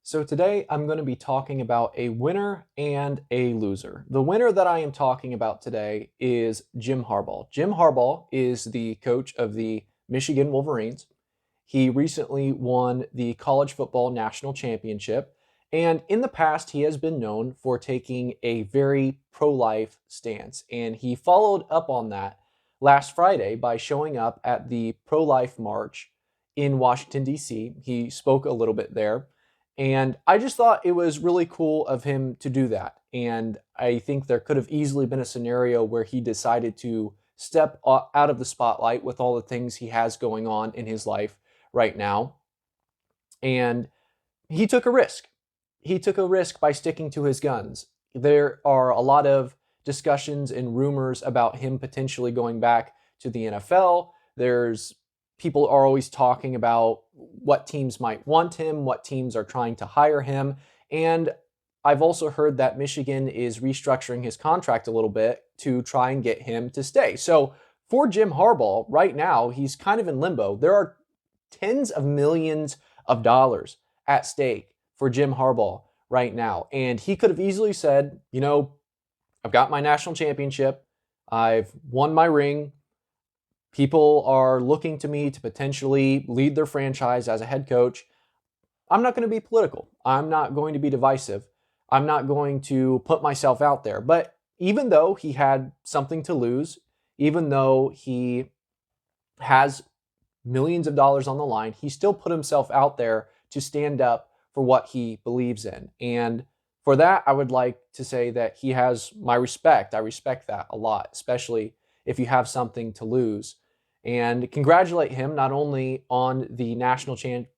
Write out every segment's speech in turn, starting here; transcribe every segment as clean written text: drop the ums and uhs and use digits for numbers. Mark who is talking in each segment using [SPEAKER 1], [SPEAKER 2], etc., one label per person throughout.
[SPEAKER 1] So today I'm going to be talking about a winner and a loser. The winner that I am talking about today is Jim Harbaugh. Jim Harbaugh is the coach of the Michigan Wolverines. He recently won the college football national championship, and in the past he has been known for taking a very pro-life stance, and he followed up on that last Friday by showing up at the pro-life march in Washington D.C. He spoke a little bit there, and I just thought it was really cool of him to do that. And I think there could have easily been a scenario where he decided to step out of the spotlight with all the things he has going on in his life right now. And he took a risk. He took a risk by sticking to his guns. There are a lot of discussions and rumors about him potentially going back to the NFL. There's people are always talking about what teams might want him, what teams are trying to hire him. And I've also heard that Michigan is restructuring his contract a little bit to try and get him to stay. So for Jim Harbaugh, right now, he's kind of in limbo. There are tens of millions of dollars at stake for Jim Harbaugh right now. And he could have easily said, I've got my national championship. I've won my ring. People are looking to me to potentially lead their franchise as a head coach. I'm not going to be political. I'm not going to be divisive. I'm not going to put myself out there. But even though he had something to lose, even though he has millions of dollars on the line, he still put himself out there to stand up for what he believes in. And for that, I would like to say that he has my respect. I respect that a lot, especially if you have something to lose. And congratulate him not only on the national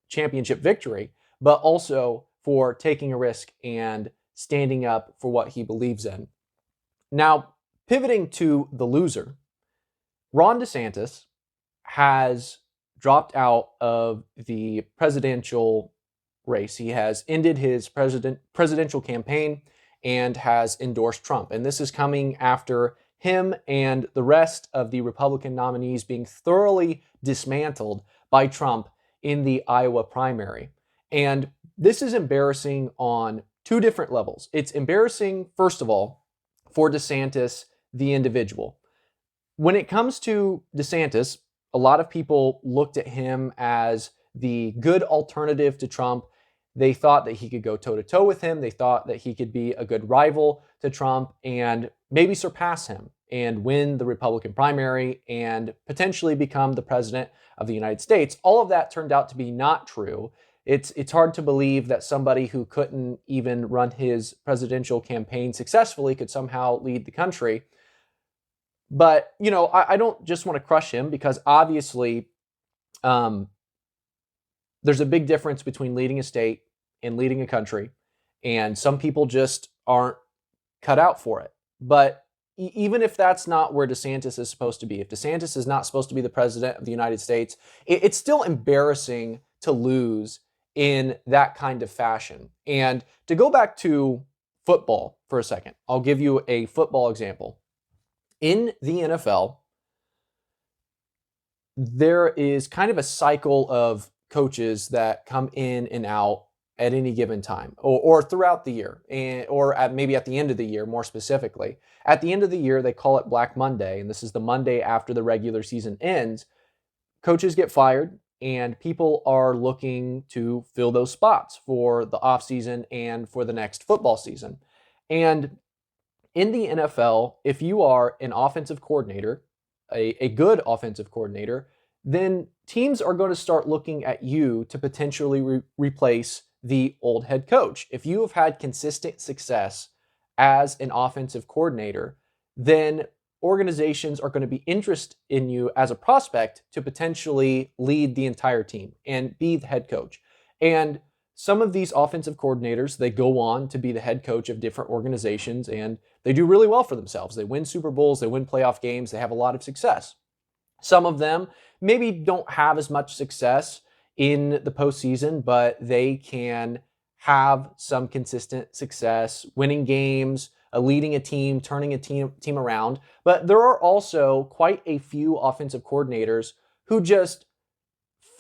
[SPEAKER 1] championship victory, but also for taking a risk and standing up for what he believes in. Now, pivoting to the loser, Ron DeSantis has dropped out of the presidential race. He has ended his presidential campaign and has endorsed Trump. And this is coming after him and the rest of the Republican nominees being thoroughly dismantled by Trump in the Iowa primary. And this is embarrassing on two different levels. It's embarrassing, first of all, for DeSantis, the individual. When it comes to DeSantis, a lot of people looked at him as the good alternative to Trump. They thought that he could go toe-to-toe with him. They thought that he could be a good rival to Trump and maybe surpass him and win the Republican primary and potentially become the president of the United States. All of that turned out to be not true. It's hard to believe that somebody who couldn't even run his presidential campaign successfully could somehow lead the country. But, I don't just want to crush him because obviously there's a big difference between leading a state and leading a country. And some people just aren't cut out for it. But even if that's not where DeSantis is supposed to be, if DeSantis is not supposed to be the president of the United States, it's still embarrassing to lose in that kind of fashion. And to go back to football for a second, I'll give you a football example. In the NFL, there is kind of a cycle of coaches that come in and out at any given time or throughout the year or maybe at the end of the year, more specifically. At the end of the year, they call it Black Monday, and this is the Monday after the regular season ends. Coaches get fired, and people are looking to fill those spots for the offseason and for the next football season. And in the NFL, if you are an offensive coordinator, a good offensive coordinator, then teams are going to start looking at you to potentially replace the old head coach. If you have had consistent success as an offensive coordinator, then organizations are going to be interested in you as a prospect to potentially lead the entire team and be the head coach. And some of these offensive coordinators, they go on to be the head coach of different organizations, and they do really well for themselves. They win Super Bowls, they win playoff games, they have a lot of success. Some of them maybe don't have as much success in the postseason, but they can have some consistent success, winning games, leading a team, turning a team around. But there are also quite a few offensive coordinators who just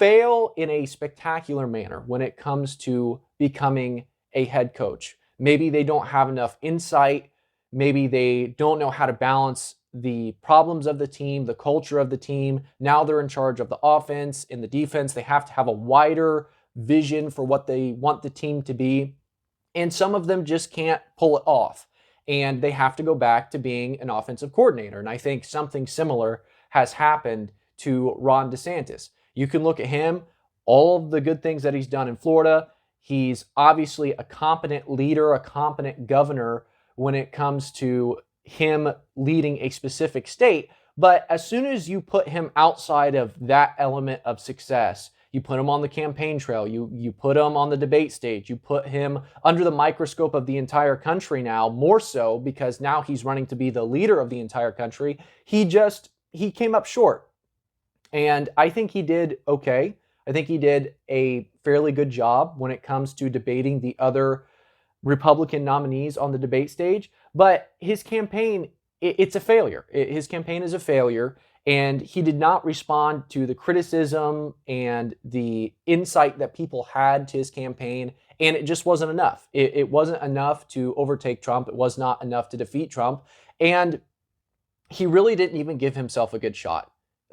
[SPEAKER 1] fail in a spectacular manner when it comes to becoming a head coach. Maybe they don't have enough insight. Maybe they don't know how to balance the problems of the team, the culture of the team. Now they're in charge of the offense and the defense. They have to have a wider vision for what they want the team to be. And some of them just can't pull it off. And they have to go back to being an offensive coordinator. And I think something similar has happened to Ron DeSantis. You can look at him, all of the good things that he's done in Florida. He's obviously a competent leader, a competent governor when it comes to him leading a specific state. But as soon as you put him outside of that element of success, you put him on the campaign trail, you put him on the debate stage, you put him under the microscope of the entire country now, more so because now he's running to be the leader of the entire country. He came up short. And I think he did okay. I think he did a fairly good job when it comes to debating the other Republican nominees on the debate stage. But his campaign, it's a failure. His campaign is a failure. And he did not respond to the criticism and the insight that people had to his campaign. And it just wasn't enough. It wasn't enough to overtake Trump. It was not enough to defeat Trump. And he really didn't even give himself a good shot.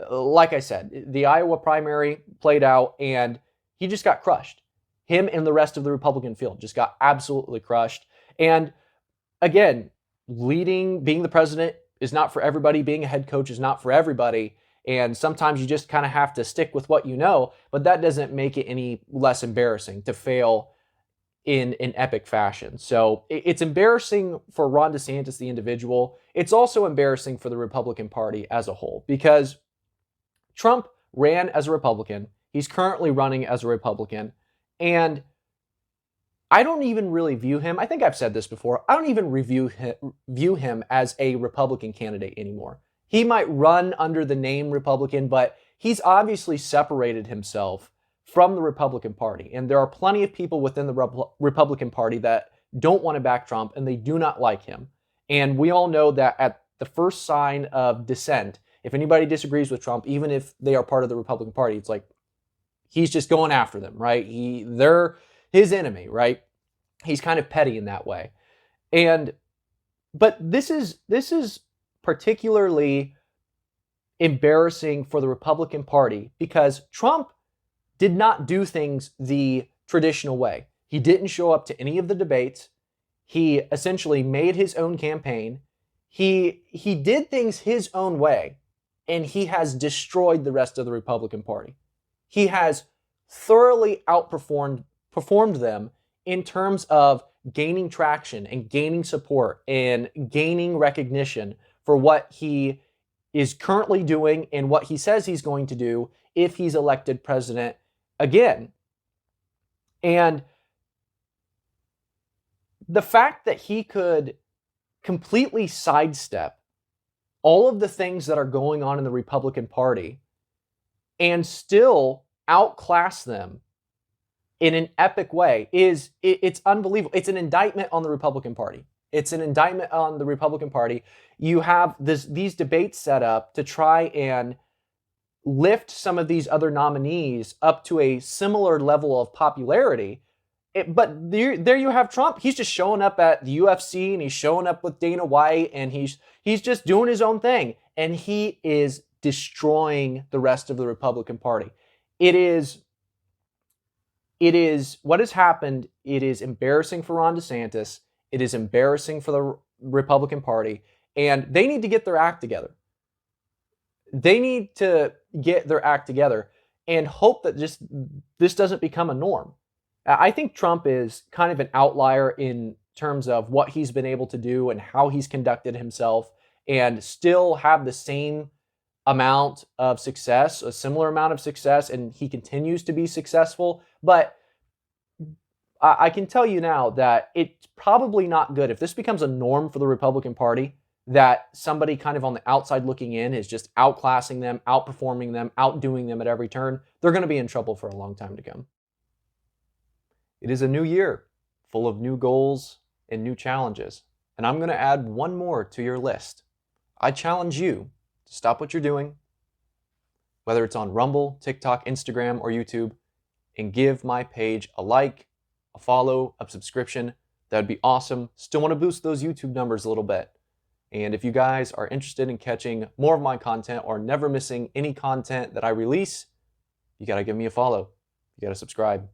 [SPEAKER 1] Like I said, the Iowa primary played out and he just got crushed. Him and the rest of the Republican field just got absolutely crushed. And again, being the president is not for everybody. Being a head coach is not for everybody. And sometimes you just kind of have to stick with what you know, but that doesn't make it any less embarrassing to fail in an epic fashion. So it's embarrassing for Ron DeSantis, the individual. It's also embarrassing for the Republican Party as a whole because Trump ran as a Republican. He's currently running as a Republican. And I don't even really view him, I think I've said this before, I don't even view him as a Republican candidate anymore. He might run under the name Republican, but he's obviously separated himself from the Republican Party. And there are plenty of people within the Republican Party that don't want to back Trump and they do not like him. And we all know that at the first sign of dissent, if anybody disagrees with Trump, even if they are part of the Republican Party, it's like he's just going after them, right? They're his enemy, right? He's kind of petty in that way. But this is particularly embarrassing for the Republican Party because Trump did not do things the traditional way. He didn't show up to any of the debates. He essentially made his own campaign. He did things his own way, and he has destroyed the rest of the Republican Party. He has thoroughly performed them in terms of gaining traction and gaining support and gaining recognition for what he is currently doing and what he says he's going to do if he's elected president again. And the fact that he could completely sidestep all of the things that are going on in the Republican Party and still outclass them in an epic way it's unbelievable. It's an indictment on the Republican Party. It's an indictment on the Republican Party. You have these debates set up to try and lift some of these other nominees up to a similar level of popularity. But there you have Trump. He's just showing up at the UFC and he's showing up with Dana White and he's just doing his own thing. And he is destroying the rest of the Republican Party. It is what has happened. It is embarrassing for Ron DeSantis. It is embarrassing for the Republican Party. And they need to get their act together. They need to get their act together and hope that this doesn't become a norm. I think Trump is kind of an outlier in terms of what he's been able to do and how he's conducted himself and still have the same amount of success, a similar amount of success, and he continues to be successful. But I can tell you now that it's probably not good if this becomes a norm for the Republican Party, that somebody kind of on the outside looking in is just outclassing them, outperforming them, outdoing them at every turn. They're going to be in trouble for a long time to come. It is a new year, full of new goals and new challenges. And I'm going to add one more to your list. I challenge you to stop what you're doing, whether it's on Rumble, TikTok, Instagram, or YouTube, and give my page a like, a follow, a subscription. That would be awesome. Still want to boost those YouTube numbers a little bit. And if you guys are interested in catching more of my content or never missing any content that I release, you got to give me a follow. You got to subscribe.